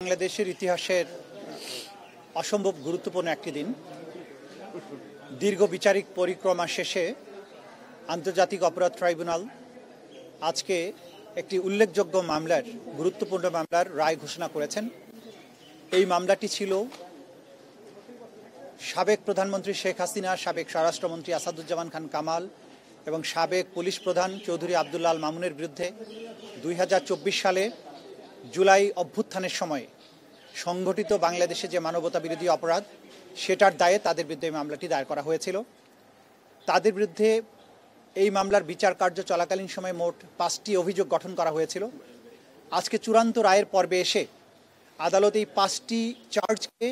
বাংলাদেশের ইতিহাসের অসম্ভব গুরুত্বপূর্ণ একটি দিন। দীর্ঘ বিচারিক পরিক্রমা শেষে আন্তর্জাতিক অপরাধ ট্রাইব্যুনাল আজকে একটি উল্লেখযোগ্য মামলার গুরুত্বপূর্ণ মামলার রায় ঘোষণা করেছেন। এই মামলাটি ছিল সাবেক প্রধানমন্ত্রী শেখ হাসিনা, সাবেক স্বরাষ্ট্রমন্ত্রী আসাদুজ্জামান খান কামাল এবং সাবেক পুলিশ প্রধান চৌধুরী আবদুল্লাহ আল মামুনের বিরুদ্ধে 2024 সালে জুলাই অভ্যুত্থানের সময়ে সংঘটিত বাংলাদেশে যে মানবতা বিরোধী অপরাধ সেটার দায়ে তাদের বিরুদ্ধে মামলাটি দায়ের করা হয়েছিল। তাদের বিরুদ্ধে এই মামলার বিচার কার্য চলাকালীন সময়ে মোট 5টি অভিযোগ গঠন করা হয়েছিল। আজকে চূড়ান্ত রায়ের পর্বে এসে আদালত এই 5টি চার্জকে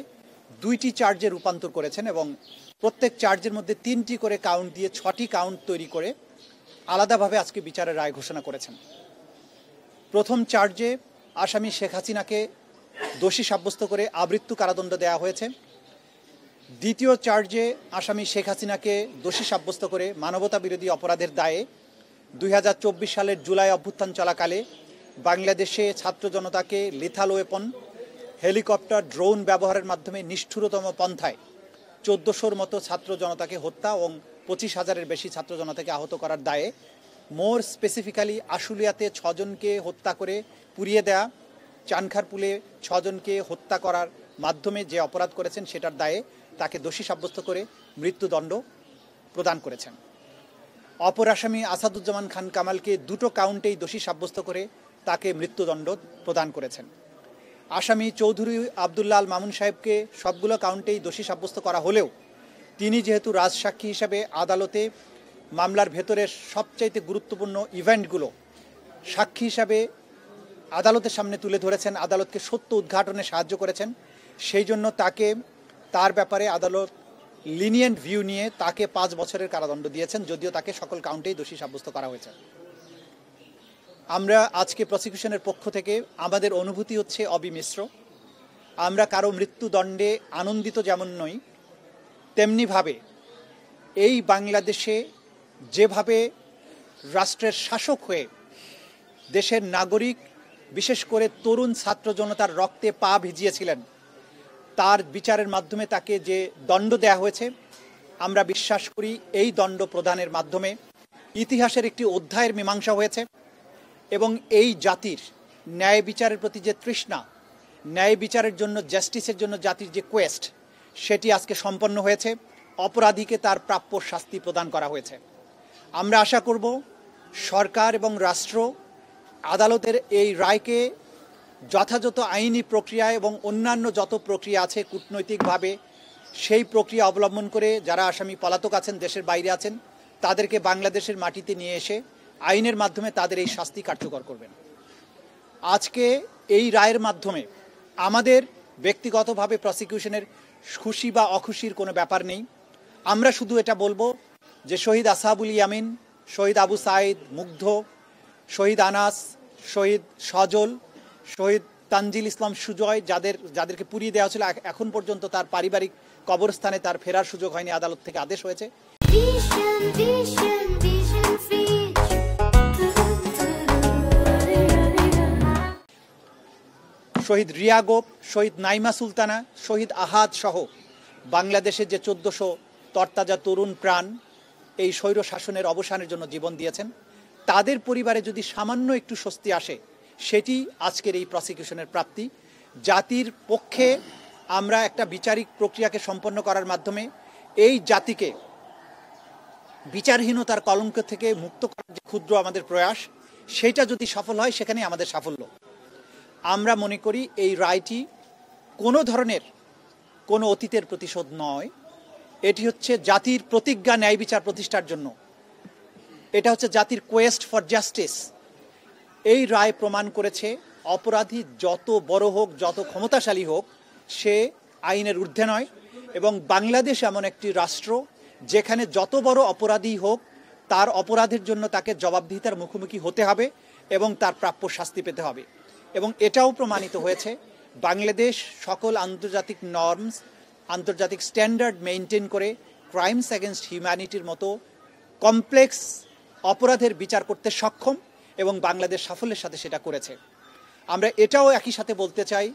2টি চার্জে রূপান্তর করেছেন এবং প্রত্যেক চার্জের মধ্যে 3টি করে কাউন্ট দিয়ে 6টি কাউন্ট তৈরি করে আলাদাভাবে আজকে বিচারের রায় ঘোষণা করেছেন। প্রথম চার্জে আসামি শেখ হাসিনাকে দোষী সাব্যস্ত করে আমৃত্যু কারাদণ্ড দেওয়া হয়েছে। দ্বিতীয় চার্জে আসামি শেখ হাসিনাকে দোষী সাব্যস্ত করে মানবতা বিরোধী অপরাধের দায়ে 2024 সালের জুলাই অভ্যুত্থান চলাকালে বাংলাদেশে ছাত্র জনতাকে লিথাল ওয়েপন, হেলিকপ্টার, ড্রোন ব্যবহারের মাধ্যমে নিষ্ঠুরতম পন্থায় 1400-র মতো ছাত্র জনতাকে হত্যা এবং 25,000-এর বেশি ছাত্র জনতাকে আহত করার দায়ে, মোর স্পেসিফিক্যালি আশুলিয়াতে 6 জনকে হত্যা করে পুড়িয়ে দেয়া, চানখারপুলে 6 জনকে হত্যা করার মাধ্যমে যে অপরাধ করেছেন সেটার দায়ে তাকে দোষী সাব্যস্ত করে মৃত্যুদণ্ড প্রদান করেছেন। অপর আসামি আসাদুজ্জামান খান কামালকে 2টো কাউন্টেই দোষী সাব্যস্ত করে তাকে মৃত্যুদণ্ড প্রদান করেছেন। আসামি চৌধুরী আবদুল্লাহ আল মামুন সাহেবকে সবগুলো কাউন্টেই দোষী সাব্যস্ত করা হলেও তিনি যেহেতু রাজসাক্ষী হিসাবে আদালতে মামলার ভেতরের সবচাইতে গুরুত্বপূর্ণ ইভেন্টগুলো সাক্ষী হিসাবে আদালতের সামনে তুলে ধরেছেন, আদালতকে সত্য উদ্ঘাটনে সাহায্য করেছেন, সেই জন্য তার ব্যাপারে আদালত লিনিয়েন্ট ভিউ নিয়ে তাকে 5 বছরের কারাদণ্ড দিয়েছেন, যদিও তাকে সকল কাউন্টেই দোষী সাব্যস্ত করা হয়েছে। আমরা আজকে প্রসিকিউশনের পক্ষ থেকে আমাদের অনুভূতি হচ্ছে অবিমিশ্র। আমরা কারো মৃত্যুদণ্ডে আনন্দিত যেমন নই, তেমনিভাবে এই বাংলাদেশে যেভাবে রাষ্ট্রের শাসক হয়ে দেশের নাগরিক, বিশেষ করে তরুণ ছাত্র জনতার রক্তে পা ভিজিয়েছিলেন, তার বিচারের মাধ্যমে তাকে যে দণ্ড দেয়া হয়েছে, আমরা বিশ্বাস করি এই দণ্ড প্রদানের মাধ্যমে ইতিহাসের একটি অধ্যায়ের মীমাংসা হয়েছে এবং এই জাতির ন্যায় বিচারের প্রতি যে তৃষ্ণা, ন্যায় বিচারের জন্য, জাস্টিসের জন্য জাতির যে কোয়েস্ট, সেটি আজকে সম্পন্ন হয়েছে। অপরাধীকে তার প্রাপ্য শাস্তি প্রদান করা হয়েছে। আমরা আশা করব সরকার এবং রাষ্ট্র আদালতের এই রায়কে যথাযথ আইনি প্রক্রিয়া এবং অন্যান্য যত প্রক্রিয়া আছে কূটনৈতিকভাবে সেই প্রক্রিয়া অবলম্বন করে যারা আসামি পলাতক আছেন, দেশের বাইরে আছেন, তাদেরকে বাংলাদেশের মাটিতে নিয়ে এসে আইনের মাধ্যমে তাদের এই শাস্তি কার্যকর করবেন। আজকে এই রায়ের মাধ্যমে আমাদের ব্যক্তিগতভাবে প্রসিকিউশনের খুশি বা অখুশির কোনো ব্যাপার নেই। আমরা শুধু এটা বলবো যে শহীদ আসহাবুল ইয়ামিন, শহীদ আবু সাইদ, মুগ্ধ, শহীদ আনাস, শহীদ সজল, শহীদ তানজিল ইসলাম সুজয়, যাদেরকে পুড়িয়ে দেওয়া ছিল, এখন পর্যন্ত তার পারিবারিক কবরস্থানে তার ফেরার সুযোগ হয়নি, আদালত থেকে আদেশ হয়েছে। শহীদ রিয়া গোপ, শহীদ নাইমা সুলতানা, শহীদ আহাদ সহ বাংলাদেশের যে 1400 তরতাজা তরুণ প্রাণ এই স্বৈর শাসনের অবসানের জন্য জীবন দিয়েছেন, তাদের পরিবারে যদি সামান্য একটু স্বস্তি আসে, সেটি আজকের এই প্রসিকিউশনের প্রাপ্তি। জাতির পক্ষে আমরা একটা বিচারিক প্রক্রিয়াকে সম্পন্ন করার মাধ্যমে এই জাতিকে বিচারহীনতার কলঙ্ক থেকে মুক্ত করার যে ক্ষুদ্র আমাদের প্রয়াস, সেটা যদি সফল হয় সেখানেই আমাদের সাফল্য। আমরা মনে করি এই রায়টি কোনো ধরনের কোনো অতীতের প্রতিশোধ নয়, এটি হচ্ছে জাতির প্রতিজ্ঞা ন্যায় বিচার প্রতিষ্ঠার জন্য, এটা হচ্ছে জাতির কোয়েস্ট ফর জাস্টিস। এই রায় প্রমাণ করেছে অপরাধী যত বড় হোক, যত ক্ষমতাশালী হোক, সে আইনের ঊর্ধ্বে নয় এবং বাংলাদেশ এমন একটি রাষ্ট্র যেখানে যত বড় অপরাধী হোক তার অপরাধের জন্য তাকে জবাবদিহিতার মুখোমুখি হতে হবে এবং তার প্রাপ্য শাস্তি পেতে হবে। এবং এটাও প্রমাণিত হয়েছে বাংলাদেশ সকল আন্তর্জাতিক নর্মস, আন্তর্জাতিক স্ট্যান্ডার্ড মেনটেন করে ক্রাইমস অ্যাগেনস্ট হিউম্যানিটির মতো কমপ্লেক্স অপরাধের বিচার করতে সক্ষম এবং বাংলাদেশ সাফল্যের সাথে সেটা করেছে। আমরা এটাও একই সাথে বলতে চাই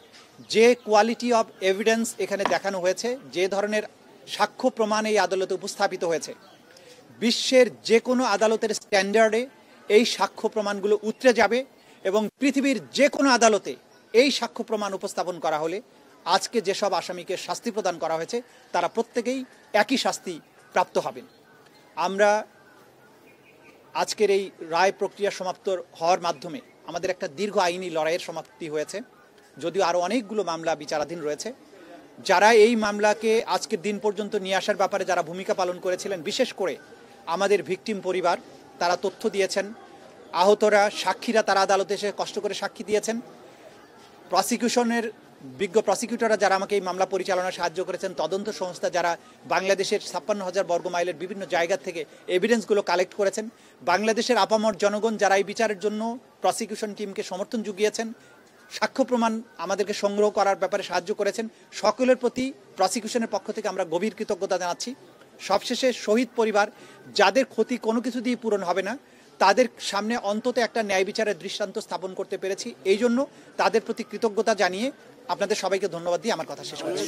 যে কোয়ালিটি অফ এভিডেন্স এখানে দেখানো হয়েছে, যে ধরনের সাক্ষ্য প্রমাণ এই আদালতে উপস্থাপিত হয়েছে, বিশ্বের যে কোনো আদালতের স্ট্যান্ডার্ডে এই সাক্ষ্য প্রমাণগুলো উতরে যাবে এবং পৃথিবীর যে কোনো আদালতে এই সাক্ষ্য প্রমাণ উপস্থাপন করা হলে আজকে যেসব আসামিকে শাস্তি প্রদান করা হয়েছে তারা প্রত্যেকেই একই শাস্তি প্রাপ্ত হবেন। আমরা আজকের এই রায় প্রক্রিয়া সমাপ্ত হওয়ার মাধ্যমে আমাদের একটা দীর্ঘ আইনি লড়াইয়ের সমাপ্তি হয়েছে, যদিও আরও অনেকগুলো মামলা বিচারাধীন রয়েছে। যারা এই মামলাকে আজকের দিন পর্যন্ত নিয়ে আসার ব্যাপারে যারা ভূমিকা পালন করেছিলেন, বিশেষ করে আমাদের ভিকটিম পরিবার, তারা তথ্য দিয়েছেন। আহতরা, সাক্ষীরা তারা আদালতে এসে কষ্ট করে সাক্ষী দিয়েছেন। প্রসিকিউশনের বিজ্ঞ প্রসিকিউটররা যারা আমাকে এই মামলা পরিচালনায় সাহায্য করেছেন, তদন্ত সংস্থা যারা বাংলাদেশের 56,000 বর্গ মাইলের বিভিন্ন জায়গা থেকে এভিডেন্সগুলো কালেক্ট করেছেন, বাংলাদেশের আপামর জনগণ যারা এই বিচারের জন্য প্রসিকিউশন টিমকে সমর্থন জুগিয়েছেন, সাক্ষ্য প্রমাণ আমাদেরকে সংগ্রহ করার ব্যাপারে সাহায্য করেছেন, সকলের প্রতি প্রসিকিউশনের পক্ষ থেকে আমরা গভীর কৃতজ্ঞতা জানাচ্ছি। সবশেষে শহীদ পরিবার, যাদের ক্ষতি কোনো কিছু দিয়ে পূরণ হবে না, তাদের সামনে অন্তত একটা ন্যায় বিচারের দৃষ্টান্ত স্থাপন করতে পেরেছি, এই জন্য তাদের প্রতি কৃতজ্ঞতা জানিয়ে আপনাদের সবাইকে ধন্যবাদ দিয়ে আমার কথা শেষ করছি।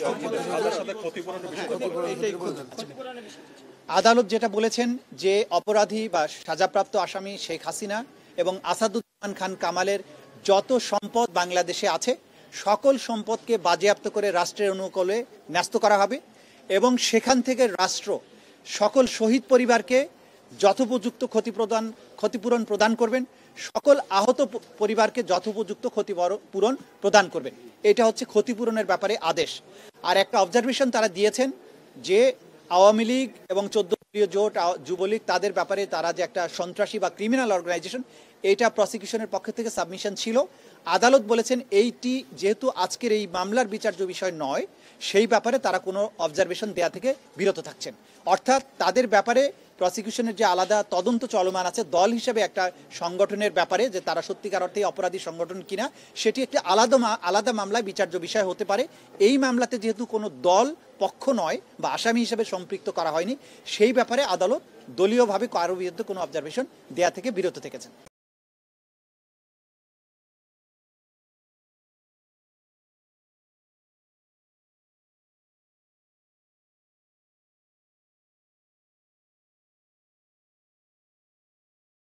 আদালত যেটা বলেছেন যে অপরাধী বা সাজাপ্রাপ্ত আসামি শেখ হাসিনা এবং আসাদুজ্জামান খান কামালের যত সম্পদ বাংলাদেশে আছে সকল সম্পদকে বাজেয়াপ্ত করে রাষ্ট্রের অনুকূলে ন্যস্ত করা হবে এবং সেখান থেকে রাষ্ট্র সকল শহীদ পরিবারকে যথোপযুক্ত ক্ষতিপূরণ প্রদান করবেন, সকল আহত পরিবারকে যথোপযুক্ত ক্ষতিপূরণ প্রদান করবেন। এটা হচ্ছে ক্ষতিপূরণের ব্যাপারে আদেশ। আর একটা অবজারভেশন তারা দিয়েছেন যে আওয়ামী লীগ এবং 14 দলীয় জোট, যুবলীগ, তাদের ব্যাপারে তারা যে একটা সন্ত্রাসী বা ক্রিমিনাল অর্গানাইজেশন, এইটা প্রসিকিউশনের পক্ষ থেকে সাবমিশন ছিল। আদালত বলেছেন এইটি যেহেতু আজকের এই মামলার বিচার্য বিষয় নয়, সেই ব্যাপারে তারা কোনো অবজারভেশন দেয়া থেকে বিরত থাকছেন। অর্থাৎ তাদের ব্যাপারে প্রসিকিউশনের যে আলাদা তদন্ত চলমান আছে দল হিসেবে একটা সংগঠনের ব্যাপারে, যে তারা সত্যিকার অর্থে অপরাধী সংগঠন কিনা, সেটি একটি আলাদা মামলায় বিচার্য বিষয় হতে পারে। এই মামলাতে যেহেতু কোনো দল পক্ষ নয় বা আসামি হিসেবে সম্পৃক্ত করা হয়নি, সেই ব্যাপারে আদালত দলীয়ভাবে কারো বিরুদ্ধে কোনো অবজারভেশন দেয়া থেকে বিরত থেকেছেন।